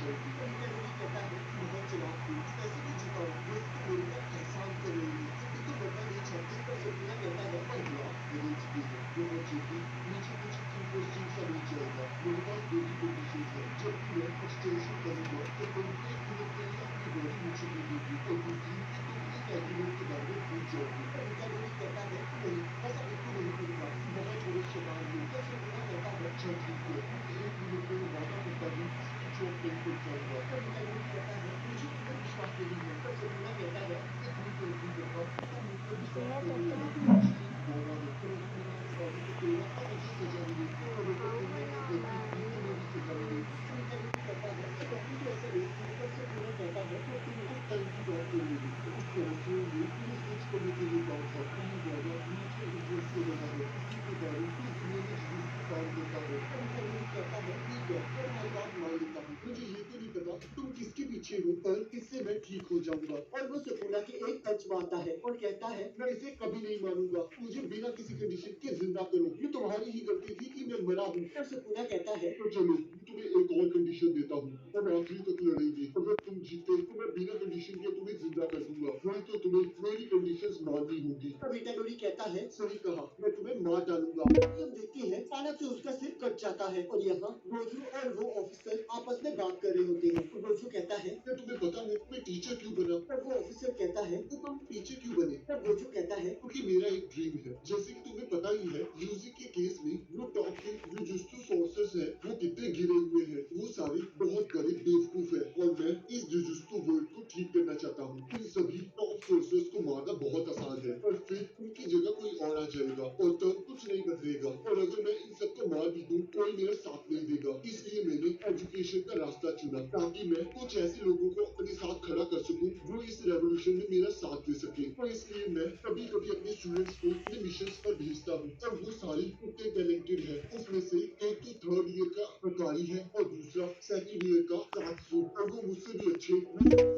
चलती। कभी कभी कहता है बहुत चलाक थी, पैसे भी चुकाओ, वैसे तो मेरे पर एहसान कर रही है, तुम बिल्कुल बनना नहीं चाहती। पर सपना कहता है पर हुआ बदल चुकी है, वो मत चुकी, मुझे कुछ इंटरेस्टिंग सा मिल जाएगा। मेरे पास दो ही कंडीशन है, जब भी मैं एक्सटेंशन करूंगा तो तुम 1 मिनट के लिए अपनी बॉडी मुझे दे दोगी, और दूसरी कि तुम इस एग्रीमेंट के बारे में भूल जाओगी। पर मिताडोरी कहता है नहीं, ऐसा बिल्कुल नहीं करूंगा, तुम बहुत बड़े शैतान हो। तब सपना कहता है अच्छा ठीक है, तुम 1 मिनट में वादा करता हूँ किसी जॉब नहीं कर जाऊंगा। पर मिताडोरी कहता है मुझे तुम पर विश्वास नहीं है। पर सपना कहता है मैं झूठ बोल नहीं करता, तुम मुझ पर विश्वास Dia करने वाला tetap एक्सट्रीम वादा है। पर अगर मैंने इस वादे को तोड़ा तो मुझे सजा मिलेगी, और अगर तुमने ये गलती की तो तुम्हें भी सजा मिलेगी। तो मिताडोरी कहता है अच्छा तुम तो ऐसा रोकती हो। तब सपना कहता है तो तुम मुझे कल ही बात कर लेगी। तो इस तरह से ये तुम्हें स्विच करने के लिए कहा था, और ये वादा म्यूचुअल इंटरेस्ट से बना है। इसी के कारण इस दुनिया में जियोस्टो काम करता है। तो मिताडोरी कहता है ठीक है, मैं तुम्हारी बात मान लेता हूँ, मुझे ये तो नहीं पता तुम किसके पीछे हो, पर इससे मैं ठीक हो जाऊंगा। और वो सुकुना के एक टच मारता है और कहता है मैं इसे कभी नहीं मानूंगा, मुझे बिना किसी कंडीशन के जिंदा करो, ये तुम्हारी ही गलती थी कि मैं मरा हूँ। और सुकुना कहता है तो चलो तुम्हें एक और कंडीशन देता हूँ, हम आखिरी तक लड़ेंगे, अगर तुम जीते तो मैं बिना कंडीशन के तुम्हें जिंदा कर दूंगा, नहीं तो तुम्हें मेरी कंडीशंस माननी होगी। तब इटाडोरी कहता है सही कहा, मैं तुम्हें मार डालूंगा। अभी हम देखते हैं अचानक से उसका सिर कट जाता है, और यहाँ गोजू और वो ऑफिसर आपस में बात कर रहे होते हैं। तो गोजू कहता है क्या तुम्हें पता है मैं टीचर क्यों बना? तब वो ऑफिसर कहता है तो तुम टीचर क्यों बने? तब गोजू कहता है क्योंकि मेरा एक ड्रीम है। जैसे कि तुम्हें पता ही है यूजी के केस में वो टॉप के जुजुत्सु सोर्सेस है वो कितने गिरे हुए हैं, वो सारे बहुत बड़े बेवकूफ है, और मैं इस जुजुत्सु वर्ल्ड को ठीक करना चाहता हूँ। इन सभी टॉप सोर्सेस को मारना बहुत आसान है, और फिर उनकी जगह कोई और आ जाएगा और तब कुछ नहीं बदलेगा, और अगर मैं इन सबको मार भी दूं कोई मेरा साथ नहीं देगा। इसलिए मैंने एजुकेशन का रास्ता चुना, ताकि मैं कुछ ऐसे लोगों को अपने साथ खड़ा कर सकूं जो इस रेवोल्यूशन में मेरा साथ दे सके। और इसलिए मैं कभी कभी अपने स्टूडेंट्स को अपने मिशन पर भेजता हूँ, और वो सारे इतने टैलेंटेड है। उसमें से एक तो 3rd ईयर का अकारी है और दूसरा 2nd ईयर का सात्सु, और वो मुझसे भी अच्छे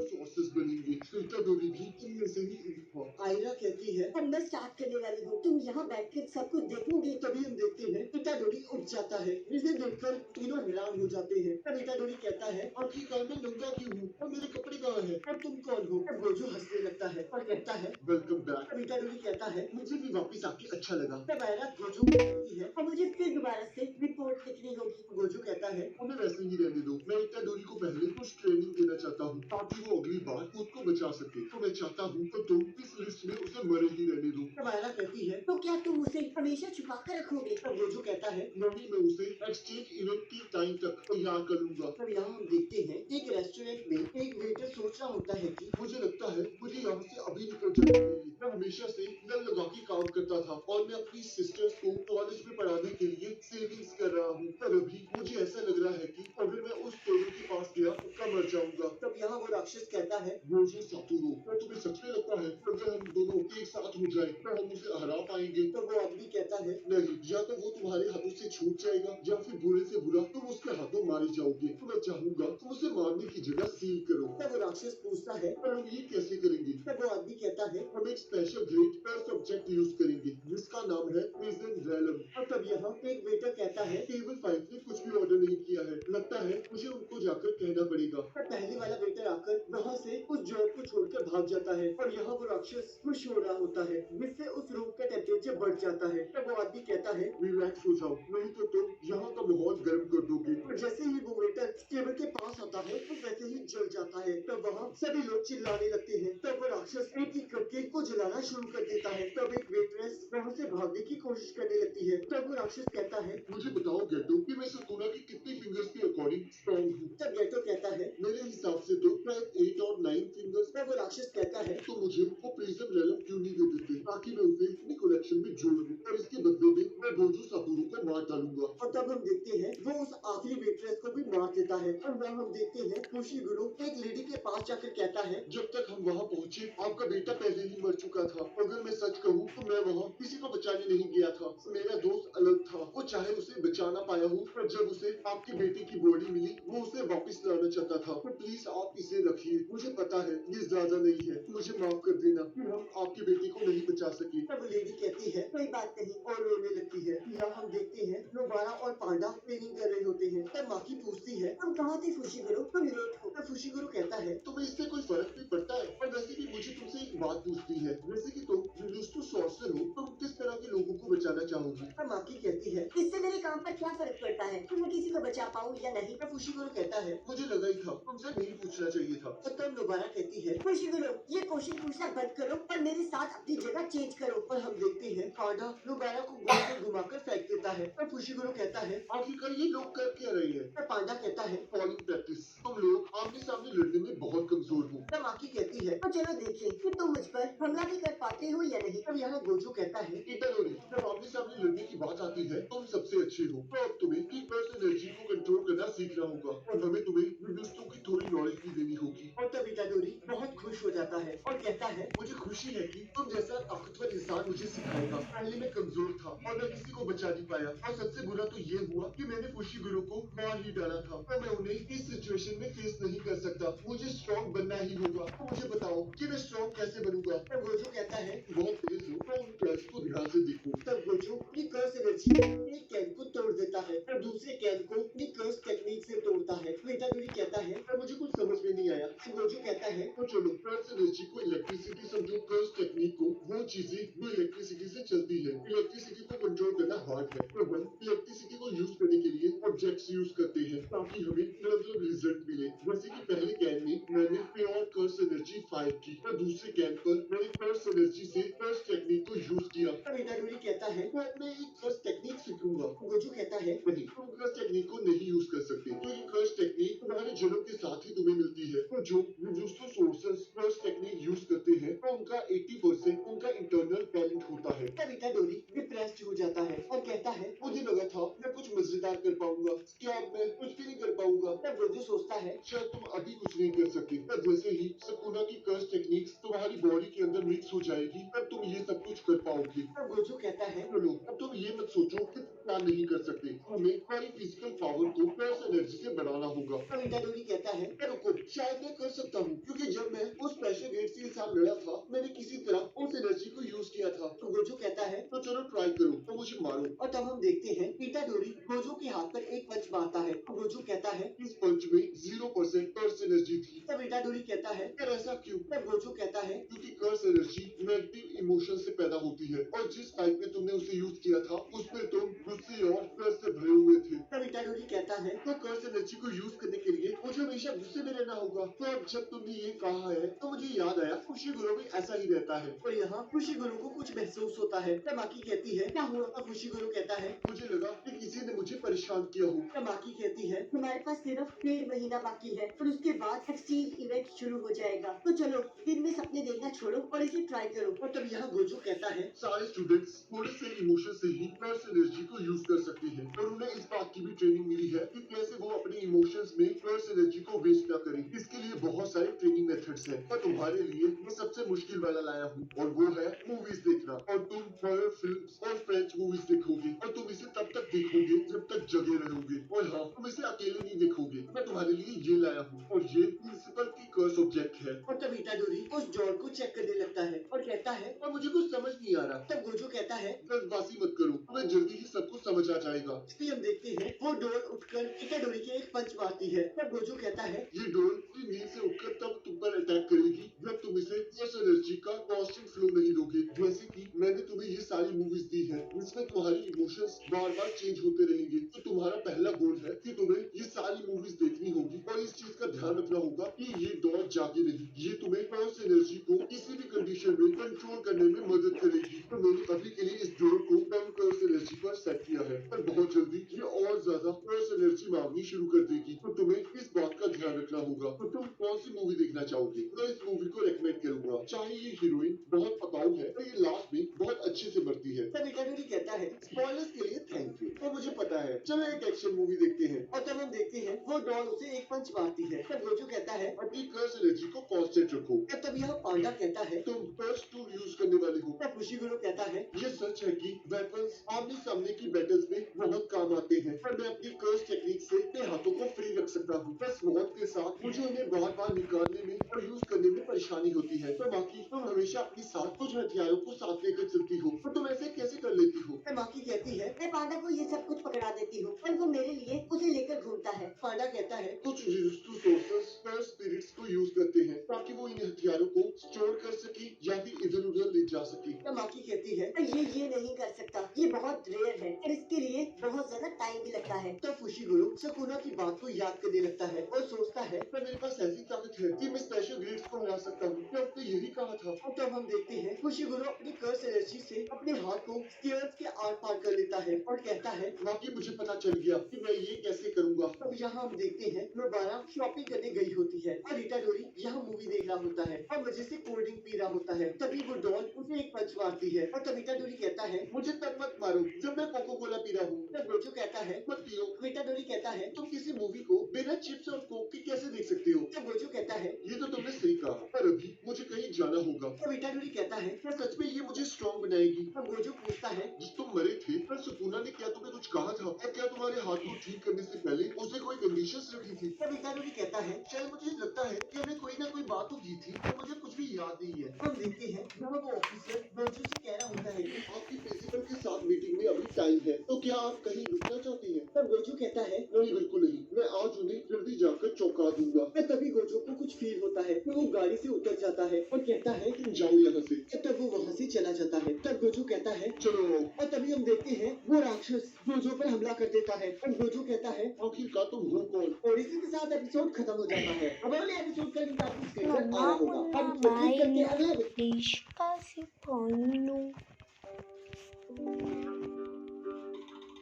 सोर्सेस बनेंगे। इटाडोरी भी इनमें से ही एक था। आयरा कहती है अब मैं स्टार्ट करने वाली हूँ, तुम यहाँ बैठ कर सब कुछ देखोगे। तभी हम देखते हैं इटाडोरी उठ जाता है, जिसे देखकर तीनों हैरान हो जाते हैं। तब इटाडोरी कहता है आखिरकार मैं नंगा क्यों हूँ और मेरे कपड़े कहाँ हैं और तुम कौन हो? तब गोजू हंसने लगता है और कहता है वेलकम बैक। तब इटाडोरी कहता है मुझे भी वापस आके अच्छा लगा। तब आयरा गोजू को कहती है और मुझे फिर दोबारा से रिपोर्ट लिखनी होगी। गोजू कहता है उन्हें वैसे ही रहने दो, मैं इटाडोरी को पहले कुछ ट्रेनिंग देना चाहता हूँ ताकि वो अगली बार खुद को बचा सके। तो मैं चाहता हूँ तो तुम इस लिस्ट में उसे मरे ही रहने दो। तब आयरा कहती है तो क्या तुम उसे हमेशा छुपा कर रखोगे? तब गोजू कहता है नहीं, मैं उसे एक्सचेंज इवेंट के टाइम तक तैयार कर लूंगा। तब यहाँ हम देखते हैं एक रेस्टोरेंट में एक वेटर सोच रहा होता है कि मुझे लगता है मुझे यहाँ से अभी निकल जाना चाहिए। मैं हमेशा से नल लगा के काम करता था, और मैं अपनी सिस्टर्स को कॉलेज में पढ़ाने के लिए सेविंग्स कर रहा हूँ, पर अभी मुझे ऐसा लग रहा है कि अगर मैं उस टेबल के पास गया पक्का मर जाऊंगा। तब यहाँ वो राक्षस कहता है गोजू सातोरू, क्या तुम्हें सच में लगता है कि अगर हम दोनों एक साथ हो जाए तो हम उसे हरा पाएंगे? तब वो आदमी कहता है नहीं, या तो वो तुम्हारे हाथों से छूट जाएगा या फिर बुरे से बुरा तुम उसके हाथों मारे जाओगे। तो मैं चाहूंगा तुम उसे मारने की जगह सील करो। तब वो राक्षस पूछता है पर हम ये कैसे करेंगे? तब वो आदमी कहता है हम एक स्पेशल ग्रेड पर सब्जेक्ट यूज करेंगे जिसका नाम है प्रिजन रैलम। और तब यहाँ एक वेटर कहता है टेबल 5 ने कुछ भी ऑर्डर नहीं किया है, लगता है मुझे उनको जाकर कहना पड़ेगा। तब पहले वाला वेटर आकर वहाँ से उस जॉब को छोड़कर भाग जाता है, और यहाँ वो राक्षस खुश हो रहा होता है जिससे उस रूम का टेम्परेचर बढ़ जाता है। तब वो आदमी कहता है रिलैक्स हो जाओ, नहीं तो तुम यहाँ का माहौल गर्म कर दोगे। और जैसे ही वो वेटर टेबल के पास आता है वो वैसे ही जल जाता है। तब वहाँ सभी लोग चिल्लाने लगते हैं। तब वो राक्षस एक एक करके को जलाना शुरू कर देता है। तब एक वेट्रेस वहाँ से भागने की कोशिश करने लगती है। तब वो राक्षस कहता है मुझे बताओ गेटो कि मैं सुकुना की कितनी फिंगर्स के अकॉर्डिंग स्ट्रॉन्ग हूँ? तब गेटो कहता है मेरे हिसाब से तो शायद 8 और 9 फिंगर्स। तब वो राक्षस कहता है तो मुझे वो प्रिज्म रेलम क्यों नहीं दे देते ताकि मैं उसे अपनी कलेक्शन में जोड़ लूं, और इसके बदले में मैं गोजू सातोरू को मार डालूंगा। और तब हम देखते हैं वो उस आखिरी वेट्रेस को भी मार देता है। और वहाँ हम देखते हैं खुशीगुरु एक लेडी के पास जाकर कहता है जब तक हम वहाँ पहुँचे आपका बेटा पहले ही मर चुका था। अगर मैं सच कहूँ तो मैं वहाँ किसी को बचाने नहीं गया था, मेरा दोस्त अलग था, वो चाहे उसे बचा ना पाया हूँ, पर जब उसे आपके बेटे की बॉडी मिली वो उसे वापस लाना चाहता था। तो प्लीज आप इसे रखिए, मुझे पता है ये ज्यादा नहीं है, मुझे माफ कर देना कि हम आपके बेटे को नहीं बचा सके। तब लेडी कहती है कोई बात नहीं, और रोने लगती है। यहाँ हम देखते हैं नोबारा और पांडा ट्रेनिंग कर रहे होते हैं। तब माकी पूछती है, तुम कहाँ थे फुशिगुरु? तुम लेट हो। तब फुशिगुरु कहता है, तुम्हें इससे कोई फर्क नहीं पड़ता है। और वैसे भी मुझे तुमसे एक बात पूछनी है, जैसे कि तुम रिलुस्टो सॉर्सर हो, तुम किस तरह के लोगों को बचाना चाहोगी? तब माकी कहती है, इससे मेरे काम पर क्या फर्क पड़ता है कि मैं किसी को बचा पाऊँ या नहीं? तब फुशिगुरु कहता है, मुझे लगा ही था, तुमसे नहीं पूछना चाहिए था। तब नोबारा कहती है, फुशिगुरु ये क्वेश्चन पूछना बंद करो और मेरे साथ अपनी जगह चेंज करो। और हम देखते हैं पांडा नोबारा को गोल में घुमाकर फेंक देता है। तब फुशिगुरु कहता है, आखिरकार ये लोग कर क्या रहे हैं? तब पांडा कहता है, फॉलिंग प्रैक्टिस। तुम लोग आमने सामने लड़ने में बहुत कमजोर हो। तब माकी कहती है, तो चलो देखें कि तुम मुझ पर हमला भी कर पाते हो या नहीं। तब यहाँ गोजो कहता है, इटाडोरी, जब आमने सामने लड़ने की बात आती है तुम सबसे अच्छे हो, तो अब तुम्हें की बर्स्ट एनर्जी को कंट्रोल करना सीखना होगा और हमें तुम्हें विदुस्तों की थोड़ी नॉलेज भी देनी होगी। और तब इटाडोरी बहुत खुश हो जाता है और कहता है, मुझे खुशी है कि तुम जैसा ताकतवर इंसान मुझे सिखाएगा। पहले मैं कमजोर था और मैं किसी को बचा नहीं पाया और सबसे बुरा तो ये हुआ कि मैंने फुशिगुरु को मार ही डाला था। तो मैं उन्हें इस सिचुएशन में फेस नहीं कर सकता। मुझे स्ट्रॉन्ग बनना ही होगा। तो मुझे बताओ कि मैं स्ट्रॉन्ग कैसे बनूंगा? तब गोजो कहता है, बहुत तेज हो तो उन कर्स को ध्यान से देखो। तब गोजो की कर्स एनर्जी एक कैन को तोड़ देता है और दूसरे कैन को अपनी कर्स टेक्निक से तोड़ता है। तो इटाडोरी कहता है, पर मुझे कुछ समझ में नहीं आया। तो गोजो कहता है, तो चलो कर्स एनर्जी को इलेक्ट्रिसिटी समझो, कर्स टेक्निक को वो चीजें जो इलेक्ट्रिसिटी से चलती है। इलेक्ट्रिसिटी को कंट्रोल करना हार्ड है, तो हम इलेक्ट्रिसिटी को यूज करने के लिए ऑब्जेक्ट्स यूज करते हैं ताकि हमें अलग-अलग रिजल्ट मिले। जैसे कि पहले कैन में मैंने प्योर कर्स एनर्जी फायर की और दूसरे कैन पर मैंने कर्स एनर्जी से कर्स टेक्निक को यूज किया। तब इटाडोरी कहता है, तो अब मैं एक कर्स टेक्निक सीखूंगा। गोजो कहता है, नहीं, तुम कर्स टेक्निक को नहीं यूज कर सकते क्योंकि कर्स टेक्निक तुम्हारे जन्म के साथ ही तुम्हें मिलती है। तो जो जुजुत्सु सोर्सर्स कर्स टेक्निक यूज करते हैं तो उनका 80% उनका इंटरनल टैलेंट होता है। तब इटाडोरी डिप्रेस्ड हो जाता है और कहता है, मुझे लगा था मैं कुछ मजेदार कर पाऊंगा, क्या मैं कुछ भी नहीं कर पाऊंगा? तब गोजो सोचता है, शायद तुम अभी कुछ नहीं कर सकते, पर जैसे ही सुकुना की कर्स टेक्निक्स तुम्हारी बॉडी के अंदर मिक्स हो जाएगी तब तुम ये सब कुछ कर पाओगे। तब गोजो कहता है, चलो अब तुम ये मत सोचो कि तुम क्या नहीं कर सकते, हमें हमारी फिजिकल पावर को कर्स एनर्जी से बढ़ाना होगा। तब इटाडोरी कहता है, रुको, शायद मैं कर सकता हूँ क्योंकि जब मैं उस प्रेशर गेट के साथ लड़ा था मैंने किसी तरह उस एनर्जी को यूज किया था। तो गोजो कहता है, तो चलो ट्राई करो तो मुझे मारो। और तब हम देखते हैं इटाडोरी गोजो के हाथ पर एक पंच मारता है। तो गोजो कहता है, इस पंच में 0% कर्स एनर्जी थी। तब इटाडोरी कहता है, यार ऐसा क्यों? तब गोजो कहता है, क्योंकि कर्स एनर्जी नेगेटिव इमोशन से पैदा होती है और जिस टाइप में तुमने उसे यूज किया था उसमें तुम गुस्से और कर्स से भरे हुए थे। तब इटाडोरी कहता है, तो कर्स एनर्जी को यूज करने के लिए मुझे हमेशा गुस्से में रहना होगा। तो अब जब तुमने ये कहा है तो मुझे याद आया फुशिगुरु भी ऐसा ही रहता है और यहाँ फुशिगुरु को कुछ महसूस होता है। तब माकी कहती है, क्या हुआ? तब फुशिगुरु कहता है, मुझे लगा कि किसी ने मुझे परेशान किया हो। तब माकी कहती है, तुम्हारे पास सिर्फ 1.5 महीना बाकी है और उसके बाद एक्सचेंज इवेंट शुरू हो जाएगा, तो चलो दिन में सपने देखना छोड़ो और इसे ट्राई करो। और तब यहाँ गोजो कहता है, सारे स्टूडेंट्स थोड़े से इमोशन से ही कर्स एनर्जी को यूज कर सकते हैं और उन्हें इस बात की भी ट्रेनिंग मिली है कि कैसे वो अपने इमोशंस में कर्स एनर्जी को वेस्ट ना करें। इसके लिए बहुत सारे ट्रेनिंग मेथड्स हैं और तुम्हारे लिए मैं सबसे मुश्किल वाला लाया हूँ और वो है मूवीज देखना। और तुम हॉरर फिल्म्स और फ्रेंच मूवीज देखोगे और तुम इसे तब तक देखोगे जब तक जगे रहोगे और हाँ, तुम इसे अकेले नहीं देखोगे, मैं तुम्हारे लिए ये लाया हूँ और ये प्रिंसिपल की कर्स ऑब्जेक्ट है। और तब इटाडोरी उस डॉल को चेक करने लगता है और कहता है, और मुझे कुछ समझ नहीं आ रहा। तब गोजो कहता है, जल्दबाजी मत करो, तुम्हें जल्दी ही सब कुछ समझ आ जाएगा। इसलिए हम देखते हैं वो डॉल उठकर इटाडोरी के एक पंच मारती है। तब गोजो कहता है, ये डॉल अपनी नींद से उठकर तब तुम पर अटैक करेगी जब तुम इसे कर्स एनर्जी का कांस्टेंट फ्लो नहीं दोगे। जैसे कि मैंने तुम्हें ये सारी मूवीज दी है जिसमें तुम्हारी इमोशंस बार बार चेंज होते रहेंगे, तो तुम्हारा पहला गोल है कि तुम्हें ये सारी मूवीज देखनी होगी और इस चीज का ध्यान रखना होगा कि ये डॉल जागी रही, ये तुम्हें कर्स एनर्जी को किसी भी कंडीशन में कंट्रोल करने में मदद करेगी। तो मैंने अभी के लिए इस डॉल को कम कर्स एनर्जी पर सेट किया है पर बहुत जल्दी ये और ज्यादा कर्स एनर्जी मांगनी शुरू कर देगी, तो तुम्हें इस बात का ध्यान रखना होगा। तो तुम कौन सी मूवी देखना चाहोगे? मैं इस मूवी को रेकमेंड करूंगा। चाहे ये हीरोइन बहुत पकाऊ है पर ये लास्ट में बहुत अच्छे से मरती है। तब इटाडोरी कहता है, स्पॉयलर्स के लिए थैंक यू, तो मुझे पता है, चलो एक एक्शन मूवी देखते हैं। और तब हम देखते हैं वो डॉल उसे एक पंच मारती है। तब गोजो कहता है, अपनी कर्स एनर्जी को कांस्टेंट रखो। तब यहाँ पांडा कहता है, तुम कर्स टूल यूज करने वाले हो। तब फुशिगुरु कहता है, ये सच है कि वेपन्स आमने सामने की बैटल्स में बहुत काम आते हैं पर मैं अपनी कर्स टेक्निक से अपने हाथों को फ्री रख सकता हूँ, बस मौत के साथ मुझे उन्हें बार बार निकालने में और यूज करने में परेशानी होती है। तो बाकी तुम हमेशा अपने साथ कुछ हथियारों को साथ लेकर चलती हो, तो तुम ऐसे कैसे कर लेती हो? माकी कहती है मैं पांडा को ये सब कुछ पकड़ा देती हूँ पर वो मेरे लिए उसे लेकर घूमता है। पांडा कहता है कुछ जिजुत्सु सोर्सेस स्पिरिट्स को यूज करते हैं ताकि वो इन हथियारों को स्टोर कर सके या फिर इधर उधर ले जा सके। माकी कहती है ये नहीं कर सकता, ये बहुत रेयर है और इसके लिए बहुत ज्यादा टाइम भी लगता है। तब फुशिगुरो सुकुना की बात को याद करने लगता है और सोचता है पर मेरे पास ऐसी ताकत है कि मैं स्पेशल ग्रेड्स को हरा सकता हूँ। मैं उसने यही कहा था। और तब हम देखते हैं फुशिगुरो अपनी कर्स एनर्जी से अपने हाथ को स्टेयर्स के आर पार कर लेता है और कहता है बाकी मुझे पता चल गया कि मैं ये कैसे करूँगा। तब यहाँ हम देखते हैं नोबारा शॉपिंग करने गई होती है और इटाडोरी यहाँ मूवी देख रहा होता है और मजे से कोल्ड ड्रिंक पी रहा होता है। तभी वो डॉल उसे एक पंच मारती है और तब इटाडोरी कहता है मुझे तब मत मारो जब मैं कोको कोला पी रहा हूँ। तब गोजो कहता है मत पियो। इटाडोरी कहता है तुम किसी मूवी को बिना चिप्स और कोक के कैसे देख सकते हो। तब गोजो कहता है ये तो तुमने सही कहा पर अभी मुझे कहीं जाना होगा। तब इटाडोरी कहता है क्या सच में ये मुझे स्ट्रॉन्ग बनाएगी। तब गोजो पूछता है जिस तुम मरे थे पर सुकुना ने क्या तुम्हें कुछ कहा था और क्या तुम्हारे हाथ को ठीक करने से पहले उसने कोई कंडीशंस रखी थी। तब इटाडोरी कहता है शायद मुझे लगता है कि हमें कोई ना कोई बात तो की थी पर मुझे कुछ भी याद नहीं है। हम देखते हैं जहाँ वो ऑफिसर गोजो से कह रहा होता है कि आपकी प्रिंसिपल के साथ मीटिंग में अभी टाइम है तो क्या आप कहीं रुकना चाहती हैं। तब गोजो कहता है नहीं बिल्कुल नहीं, मैं आज उन्हें जल्दी जाकर चौंका दूंगा। तभी गोजो को कुछ फील होता है तो वो गाड़ी से उतर जाता है और कहता है तुम जाओ यहाँ से। तब वो वहाँ से चला जाता है। तब गोजो कहता है चलो और तभी हम देखते हैं वो राक्षस गोजो पर हमला कर देता है और गोजो कहता है आखिरकार तुम हो कौन। और इसी के साथ एपिसोड खत्म हो जाता है। अब अगले एपिसोड का लिंक आपकी स्क्रीन पर आ रहा होगा। अब क्लिक करके अगला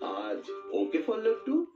आज okay for love two.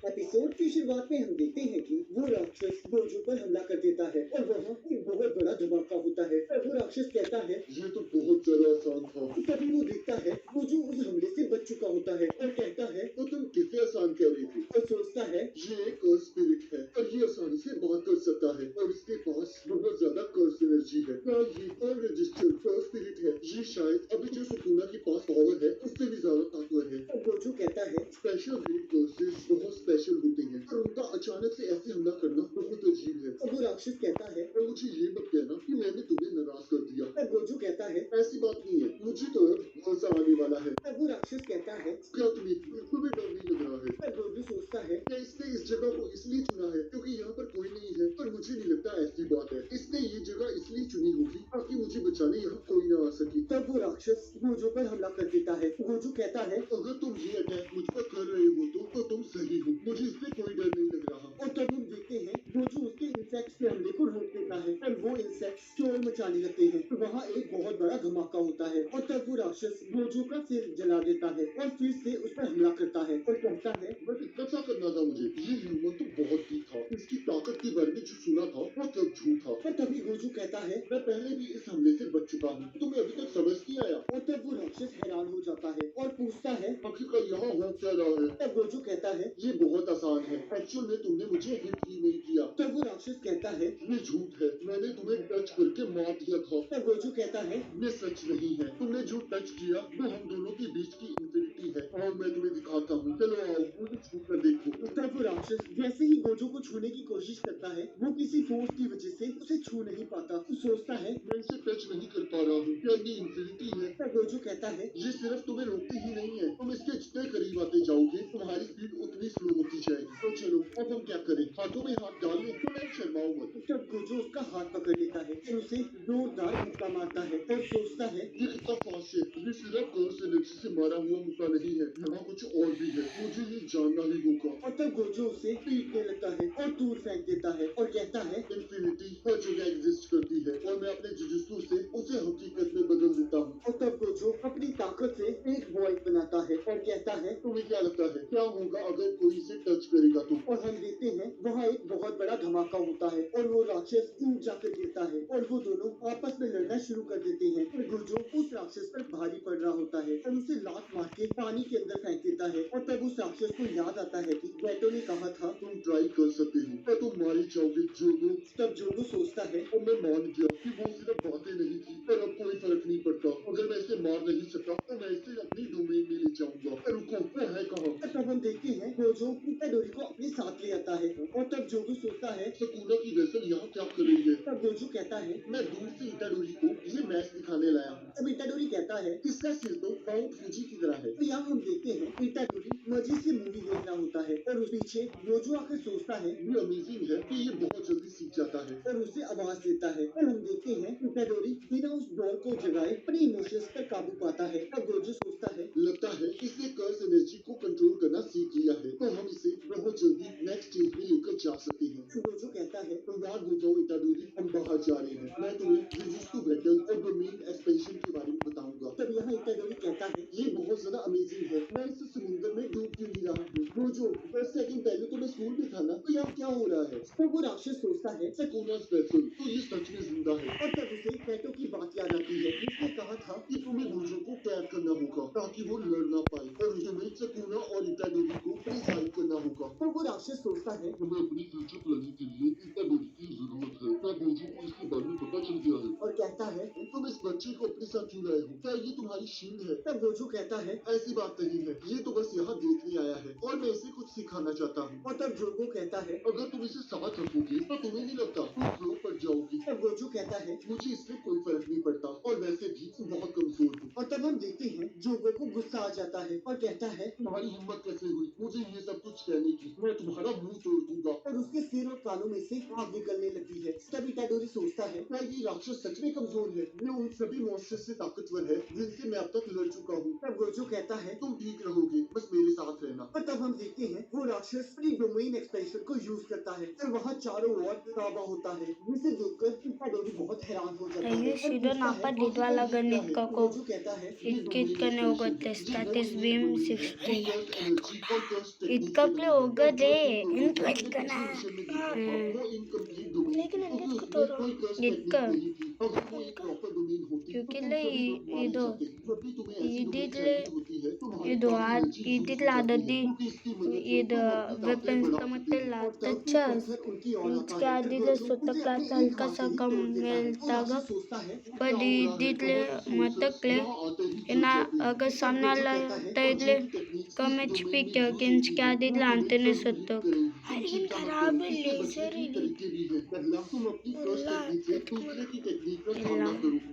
Episode की शुरुआत में हम देखते हैं कि वो राक्षस गोजो पर हमला कर देता है और वहाँ एक बहुत बड़ा धमाका होता है और वो राक्षस कहता है ये तो बहुत ज्यादा आसान था। तभी वो देखता है गोजो उस हमले से बच चुका होता है और कहता है तो तुम किसे आसान कह रही थी। और सोचता है ये एक स्पिरिट है और ये आसानी से बात कर सकता है और इसके पास बहुत ज्यादा कर्स एनर्जी है। क्या ये अनरजिस्टर्ड कर्स स्पिरिट है। ये शायद अभी जो सुकुना के पास पावर है उससे भी ज्यादा ताकतवर है। और गोजो कहता है स्पेशल ग्रेड कर्सेस बहुत स्पेशल होते हैं और उनका अचानक से ऐसे हमला करना बहुत अजीब है। और वो राक्षस कहता है और मुझे ये मत कहना कि मैंने तुम्हें नाराज कर दिया। और गोजो कहता है ऐसी बात नहीं है, मुझे तो अब मजा आने वाला है। और वो राक्षस कहता है क्या तुम्हें बिल्कुल भी डर नहीं लग रहा है। और गोजो सोचता है कि इसने इस जगह को इसलिए चुना है क्योंकि यहाँ पर कोई नहीं है पर मुझे नहीं लगता ऐसी बात है। इसने ये जगह इसलिए चुनी होगी ताकि मुझे बचाने यहाँ कोई ना आ सके। तब वो राक्षस गोजो पर हमला कर देता है। गोजो कहता है अगर तुम ये अटैक मुझ पर कर रहे हो तो तुम सही हो, मुझे इससे कोई डर नहीं लग रहा। और तब हम देखते हैं गोजो उसके इंसेक्ट्स के हमले को रोक देता है और वो इंसेक्ट्स शोर मचाने लगते हैं। तो वहाँ एक बहुत बड़ा धमाका होता है और तब वो राक्षस गोजो का सिर जला देता है और फिर से उस पर हमला करता है और कहता है बस इतना सा करना था मुझे। ये ह्यूमन तो बहुत ही था, इसकी ताकत के बारे में जो सुना था वो सब झूठ था। और तभी गोजो कहता है मैं पहले भी इस हमले से बच चुका हूँ, तुम्हें अभी तक समझ नहीं आया। और तब वो राक्षस हैरान हो जाता है और पूछता है आखिरकार यहाँ हो क्या रहा है। तब गोजो कहता है ये बहुत आसान है, एक्चुअल में तुमने मुझे हिट ही नहीं किया। तब वो राक्षस कहता है ये झूठ है, मैंने तुम्हें टच करके मार दिया था। तब गोजो कहता है ये सच नहीं है, तुमने जो टच किया वो हम दोनों के बीच की इंफिनिटी है और मैं तुम्हें दिखाता हूँ, चलो आओ मुझे छू कर देखो। तब वो राक्षस जैसे ही गोजो को छूने की कोशिश करता है वो किसी फोर्स की वजह से उसे छू नहीं पाता। तो सोचता है मैं इसे टच नहीं कर पा रहा हूँ, क्या ये इंफिनिटी है। तब गोजो कहता है ये सिर्फ तुम्हें रोकती ही नहीं है, तुम इसके जितने करीब आते जाओगे तुम्हारी स्पीड उतनी स्लो होती जाएगी। तो चलो अब हम क्या करें, हाथों में हाथ डाल लो, तो मैं शर्माओ मत। तब गोजो उसका हाथ पकड़ लेता है और उसे जोरदार मुक्का मारता है और सोचता है ये कितना फास्ट है, ये सिर्फ कर्स एनर्जी से मारा हुआ मुक्का नहीं है, यहाँ कुछ और भी है, मुझे ये जानना ही होगा। और तब गोजो उसे पीटने लगता है और दूर फेंक देता है और कहता है इंफिनिटी हर जगह एग्जिस्ट करती है और मैं अपने जुजुत्सु से उसे हकीकत में बदल देता हूँ। और तब गोजो अपनी ताकत से एक वॉइस बनाता है और कहता है तुम्हें क्या लगता है क्या होगा अगर कोई इसे टच करेगा तो। और हम देखते हैं वहाँ एक बहुत बड़ा धमाका होता है और वो राक्षस टूट जाकर गिरता है और वो दोनों आपस में लड़ना शुरू कर देते हैं। और गोजो उस राक्षस पर भारी पड़ रहा होता है और उसे लात मार के पानी के अंदर फेंक देता है। और तब उस राक्षस को याद आता है कि गेटो ने कहा था तुम ट्राई कर सकते हो पर तुम मारी जाओगे जोगो। तब जोगो सोचता है और मैं मान गया कि वो सिर्फ बातें नहीं थी पर अब कोई फर्क नहीं पड़ता, अगर मैं इसे मार नहीं सकता तो मैं इसे अपनी डोमेन में ले जाऊंगा। रुको वो है कहाँ। तब हम देखते हैं गोजो इटाडोरी को अपने साथ ले आता है और तब जोगो सोचता है सुकुना की वेसल यहाँ क्या कर रही है। तब गोजो कहता है मैं दूर से इटाडोरी को ये मैच दिखाने लाया हूँ। तब इटाडोरी इटाडोरी कहता है इसका सिर तो माउंट फूजी की तरह है। तो यहाँ हम देखते हैं इटाडोरी मजे से मूवी देख रहा होता है और उस पीछे गोजो आकर सोचता है ये अमेजिंग है कि ये बहुत जल्दी सीख जाता है और उसे आवाज देता है और हम देखते हैं इटाडोरी बिना उस डॉल को जगाए अपने इमोशंस पर काबू पाता है। अब गोजो सोचता है लगता है इसने कर्स एनर्जी को कंट्रोल करना सीख लिया है तो हम इसे बहुत जल्दी नेक्स्ट स्टेज में लेकर जा सकते हैं। गोजो कहता है तैयार हो जाओ इटाडोरी, हम बाहर जा रहे हैं। मैं तुम्हें जुजुत्सु बैटल और डोमेन एक्सपेंशन के बारे में बताऊंगा। तब यहाँ इटाडोरी कहता है ये बहुत ज्यादा अमेजिंग है, मैं इस समुद्र में डूब क्यों नहीं रहा हूँ। गोजो 10 सेकंड पहले तो मैं स्कूल में था ना, तो यहाँ क्या हो रहा है। तो वो राक्षस सोचता है सकुना स्पेशल तो ये सच में जिंदा है और तब उसे कैटो की बात याद आती है। उसने कहा था कि तुम्हें गोजो को कैद करना होगा ताकि वो लड़ ना पाए और तुम्हें सकुना और इटाडोरी को प्रिजाइड करना होगा। तो वो राक्षस सोचता है हमें अपनी फ्यूचर प्लानिंग के लिए इटाडोरी की जरूरत है। क्या गोजो को इसके बारे में पता चल गया है और कहता है तुम इस बच्चे को अपने साथ क्यों लाए हो, क्या ये तुम्हारी शील्ड है। तब गोजो कहता है ऐसी बात नहीं है, ये तो बस यहाँ देखने आया है और मैं इसे कुछ सिखाना चाहता हूँ। और तब जोगो कहता है अगर तुम इसे साथ रखोगे तो तुम्हें नहीं लगता तुम फ्लो पर जाओगी। तब गोजो कहता है मुझे इससे कोई फर्क नहीं पड़ता और वैसे भी बहुत कमजोर हूँ। और तब हम देखते हैं जोगो को गुस्सा आ जाता है और कहता है तुम्हारी हिम्मत कैसे हुई मुझे ये सब कुछ कहने की, मैं तुम्हारा मुंह तोड़ दूंगा। और उसके सिर और कानों में से आग निकलने लगती है। तब इटाडोरी सोचता है क्या ये राक्षस सच में कमजोर है, ये उन सभी मॉन्स्टर से ताकतवर है जिनसे मैं अब तक लड़ चुका हूँ। तब गोजो कहता है तुम ठीक रहोगे, बस मेरे साथ रहना। और तब हम देखते हैं वो राक्षस अपनी डोमेन एक्सपेंशन को यूज करता है और वहाँ चारों ओर काबा होता है, जिसे देखकर इटाडोरी बहुत हैरान हो जाता है। Ayushiro napadidwala ganit kako Gojo कहता है itkane hogotte status beam 16 16 इतकपले होगदे इनकना लेकिन अंकित को तो इतक क्योंकि ले ಇದು ಇದಿದ್ಲೆ ಇದು ಇದಿದ್ಲ ಆದದ್ದಿ ಇದು ವೆಪನ್ಸ್ का मतलब अच्छा इसके आदि तो स्वतः क्लास हल्का सा कम मिलता गा पर इदिद्ले मतकले इना अगर सामने वाला इदिद्ले कम एचपी क्या इसके आदि लांते ने सत्तो अरे खराब लेजर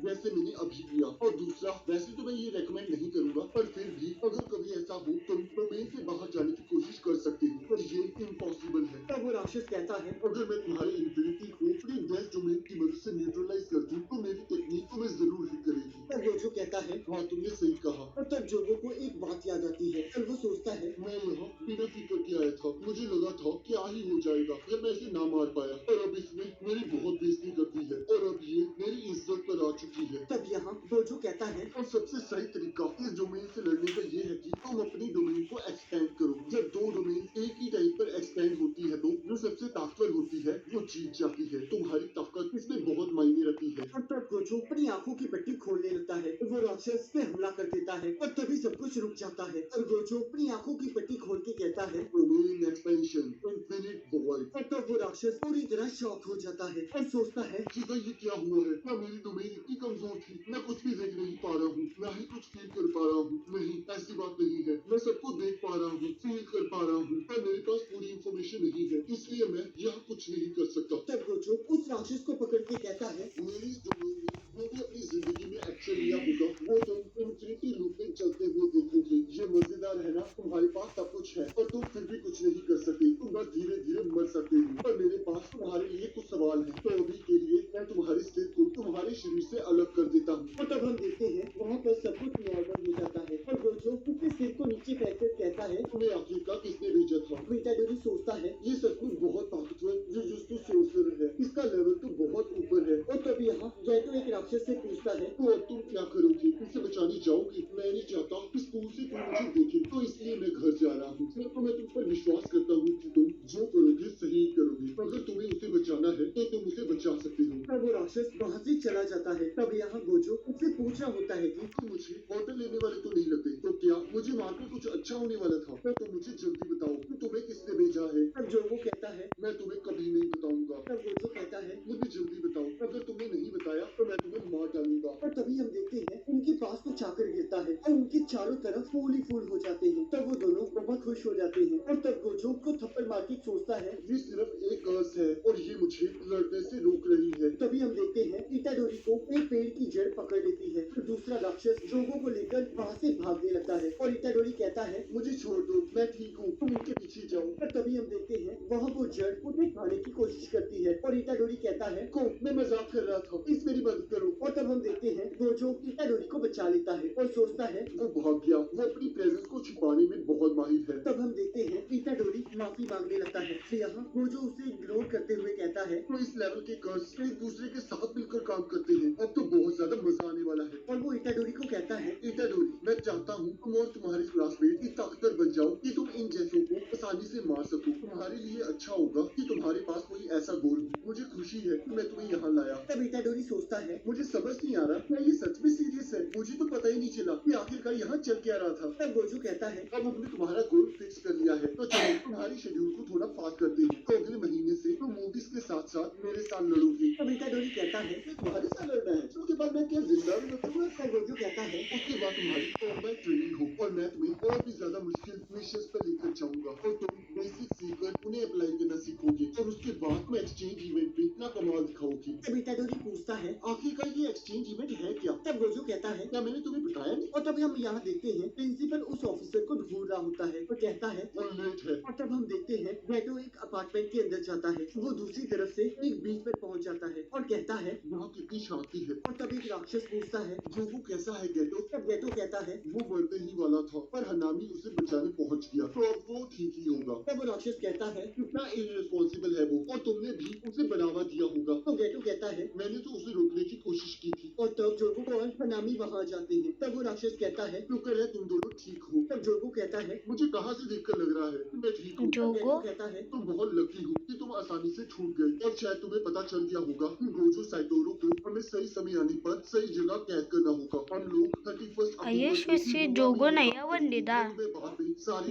जैसे मैंने अभी किया। और दूसरा वैसे तो मैं ये रेकमेंड नहीं करूंगा पर फिर भी अगर कभी ऐसा हो तुम डोमेन से बाहर जाने की कोशिश कर सकते हो पर ये इम्पॉसिबल है। तब वो राक्षस कहता है अगर मैं तुम्हारे इंफिनिटी को अपनी डेथ डोमेन की मदद से न्यूट्रलाइज कर दूं तो मेरी टेक्निक तुम्हें जरूर हिट करेगी। तब जोजो कहता है हाँ तुमने सही कहा। और तब जोजो को एक बात याद आती है और वो सोचता है मैं यहाँ बिना फिक्र के आया था, मुझे लगा था क्या ही हो जाएगा जब मैं इसे ना मार पाया और अब इसमें मेरी बहुत बेइज्जती करती है और अब ये मेरी इज्जत पर आ चुकी है। तब यहाँ जोजो कहता है और सबसे सही तरीका इस डोमेन से लड़ने का ये है कि तुम अपनी डोमेन को एक्सपेंड करो। जब दो डोमेन एक ही टाइम पर एक्सपेंड होती है तो जो सबसे ताकतवर होती है वो जीत जाती है। तुम्हारी ताकत इसमें बहुत मायने रखती है। और तब जोजो अपनी आंखों की पट्टी खोलने लगता है, वो राक्षस पे हमला कर देता है और तभी सब कुछ रुक जाता है और जोजो अपनी आंखों की पट्टी खोल के कहता है डोमेन एक्सपेंशन इनफिनिट वॉइड। और तब वो राक्षस पूरी तरह शॉक हो जाता है और सोचता है ये क्या हुआ है, क्या मेरी डोमेन इतनी कमजोर थी, मैं कुछ भी देख नहीं पा रहा हूँ, ना ही कुछ फील कर पा रहा हूँ। नहीं ऐसी बात नहीं है, मैं सबको देख पा रहा हूँ, फील कर पा रहा हूँ पर मेरे पास पूरी इंफॉर्मेशन नहीं है इसलिए मैं यहाँ कुछ नहीं कर सकता। तब गोजो उस राक्षस को पकड़ के कहता है मेरी डोमेन में जो भी अपनी जिंदगी में एक्शन लिया होगा वो तुम इन्फिनिटी लूप में चलते हुए देखोगे। ये मजेदार है ना, तुम्हारे पास सब कुछ है और तुम फिर भी कुछ नहीं कर सकते, तुम बस धीरे धीरे मर सकते हो। पर मेरे पास तुम्हारे लिए कुछ सवाल है तो अभी के लिए मैं तुम्हारे सिर को तुम्हारे शरीर से अलग कर देता हूँ। और तब हम देखते हैं वहाँ पर सब कुछ नॉर्मल हो जाता है और गोजो उसके सिर को नीचे फेंककर कहता है तुम्हें आखिरकार किसने भेजा था। इटाडोरी सोचता है ये सचमुच बहुत ताकतवर जुजुत्सु सोर्सर है, इसका लेवल तो बहुत ऊपर है। और तब यहाँ गैटो एक राक्षस से पूछता है तो अब तुम क्या करोगे, इसे बचाने जाओगे। मैं नहीं चाहता कि स्कूल से कोई मुझे देखे तो इसलिए मैं घर जा रहा हूँ। तो मैं तुम पर विश्वास करता हूँ कि तुम जो करोगे सही करोगे, अगर तुम्हें उसे बचाना है तो तुम उसे बचा सकते हो। तब वो राक्षस वहाँ से चला जाता है। तब यहाँ गोजो उससे पूछ रहा होता है कि तुम मुझे होटल लेने वाले तो नहीं लगते, तो क्या मुझे मारकर कुछ अच्छा होने वाला था, तो तुम मुझे जल्दी बताओ कि तुम्हें किसने भेजा है। तब जोगो कहता है मैं तुम्हें कभी नहीं बताऊंगा। तब गोजो कहता है मुझे जल्दी बताओ, अगर तुमने नहीं बताया तो मैं तुम्हें मार डालूंगा। और तभी हम देखते हैं उनके पास कुछ आकर गिरता है और उनके चारों तरफ फूल ही फूल हो जाते हैं। तब वो दोनों बहुत खुश हो जाते हैं और तब गोजो को थप्पड़ मार के सोचता है ये सिर्फ एक कर्स है और ये मुझे लड़ने से रोक रही है। तभी हम देखते हैं इटाडोरी को एक पेड़ की जड़ पकड़ लेती है और दूसरा राक्षस जोगो को लेकर वहाँ से भागने लगता है और इटाडोरी कहता है मुझे छोड़ दो, मैं ठीक हूँ, तुम उनके पीछे जाओ। और तभी हम देखते हैं वहाँ वो जड़ उन्हें खाने की कोशिश करती है और इटाडोरी कहता है को मैं मजाक कर रहा था, प्लीज मेरी मदद करो। और तब हम देखते हैं गोजो इटाडोरी को बचा लेता है और सोचता है वो भाग गया, वो अपनी प्रेजेंस को छिपाने में बहुत माहिर है। तब हम देखते हैं इटाडोरी माफी मांगने लगता है। फिर यहाँ गोजो उसे इग्नोर करते हुए कहता है तो इस लेवल के कर्स एक दूसरे के साथ मिलकर काम करते हैं, अब तो बहुत ज्यादा मजा आने वाला है। और वो इटाडोरी को कहता है इटाडोरी मैं चाहता हूँ तुम और तुम्हारे क्लासमेट इस ताकतवर बन जाओ कि तुम इन जैसों को आसानी से मार सको। तुम्हारे लिए अच्छा होगा कि तुम्हारे पास कोई ऐसा गोल हो। मुझे खुशी है कि मैं तुम्हें यहाँ लाया। तब इटाडोरी सोचता है मुझे समझ नहीं आ रहा क्या ये सच में सीरियस है, मुझे तो पता ही नहीं चला कि आखिरकार यहाँ चल क्या रहा था। तब गोजो कहता है अब हमने तुम्हारा गोल फिक्स कर लिया है, तो चलो तुम्हारी शेड्यूल को थोड़ा फास्ट करते हैं। तो अगले महीने से तुम मूवीज के साथ साथ मेरे साथ लड़ोगे। तब इटाडोरी कहता है तुम्हारे साथ लड़ना है, उसके बाद मैं क्या जिंदा रहूंगा? तब गोजो कहता है उसके बाद तुम्हारी कॉम्बैट ट्रेनिंग हो और मैं तुम्हें और भी ज्यादा मुश्किल मिशंस पर लेकर जाऊंगा और तुम बेसिक सीखकर उन्हें अप्लाई करना सीखोगे और उसके बाद तुम एक्सचेंज इवेंट पे अपना कमाल दिखाओगे। तब इटाडोरी पूछता है आखिरकार ये एक्सचेंज इवेंट है क्या? तब गोजो कहता है क्या मैंने तुम्हें बताया नहीं? और तभी हम यहाँ देखते हैं प्रिंसिपल उस ऑफिसर को ढूंढ रहा होता है और कहता है वो लेट है। और तब हम देखते हैं गेटो एक अपार्टमेंट के अंदर जाता है, वो दूसरी तरफ से एक बीच पर पहुंच जाता है और कहता है वहाँ कितनी शांति है। और तब एक राक्षस पूछता है जोगो कैसा है गेटो? तब गेटो कहता है वो मरने ही वाला था पर हनामी उसे बचाने पहुंच गया, तो अब वो ठीक ही होगा। तब वो राक्षस कहता है कितना इररिस्पॉन्सिबल है वो और तुमने भी उसे बढ़ावा दिया होगा। तो गेटो कहता है मैंने तो उसे रोकने की कोशिश की थी। और तब जोगो और हनामी वहाँ जाते हैं। तब वो राक्षस कहता है शुक्र है तुम दोनों ठीक हो। तब जोगो कहता है मुझे कहाँ से देखकर लग रहा है कि मैं ठीक हूँ। तब गेटो कहता है तुम बहुत लकी हो कि तुम आसानी से छूट गए और शायद तुम्हें पता चल गया होगा कि गोजो साइटोरो को हमें सही समय आने पर सही जगह कैद करना होगा। हम लोग 31 Ayeshwasi jogo na yabandida.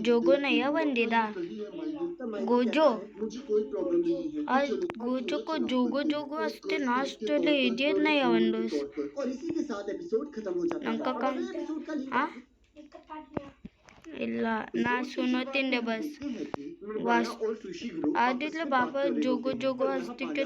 Jogo na yabandida. Gojo. मुझे कोई प्रॉब्लम नहीं है। आज गोजो को जोगो जोगो अस्ते नास्ट ले इडियट ना यावंडोस. और इसी के साथ एपिसोड खत्म हो जाता है। Nangka और kam. अगले एपिसोड का लिंक Ah? ಇಲ್ಲ ನಾ ಸುನೋತಿಂದೆ ಬಸ್ वास आदित्य बाबा जोगो जोगो हस्तिकते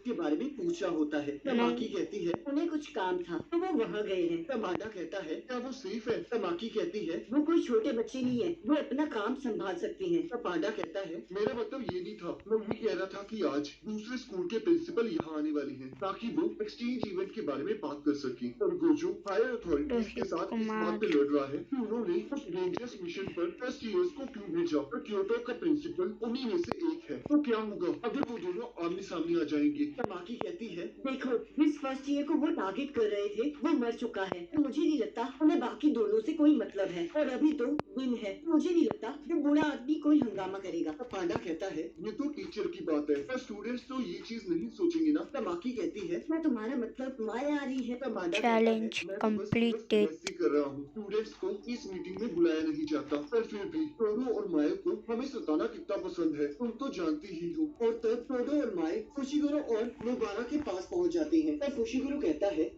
के बारे में पूछ रहा होता है। तमाकी कहती है उन्हें कुछ काम था तो वो वहाँ गए हैं। तमाडा कहता है क्या वो सेफ है? तमाकी कहती है वो कोई छोटे बच्चे नहीं है, वो अपना काम संभाल सकती हैं। तमाडा कहता है मेरा मतलब ये नहीं था, मैं ये कह रहा था कि आज दूसरे स्कूल के प्रिंसिपल यहाँ आने वाले हैं ताकि वो एक्सचेंज इवेंट के बारे में बात कर सके। और गोजो हायर अथॉरिटीज के साथ इस बात पे लड़ रहा है कि उन्होंने उस डेंजरस मिशन पर फर्स्ट ईयर्स को क्यों भेजा और क्योटो का प्रिंसिपल उन्हीं में से एक है। तो क्या होगा अगर वो दोनों आमने सामने आ जाएंगे? तमाकी कहती है देखो जिस फर्स्ट ईयर को वो टारगेट कर रहे थे वो मर चुका है, तो मुझे नहीं लगता उन्हें बाकी दोनों से कोई मतलब है और अभी तो विन है, मुझे नहीं लगता कि बुरा आदमी कोई हंगामा करेगा। तो पांडा कहता है ये तो टीचर की बात है पर स्टूडेंट्स तो ये चीज नहीं सोचेंगे ना। तमाकी कहती है मैं तुम्हारा मतलब माया आ रही है। चैलेंज कंप्लीटेड कर रहा हूँ, स्टूडेंट्स को इस मीटिंग में बुलाया नहीं जाता पर फिर भी टोडो और माया को हमें सताना कितना पसंद है तुम तो जानती ही हो। और तब टोडो और माया फुशिगुरो और नोबारा के पास पहुँच जाते हैं। तब फुशिगुरो कहता है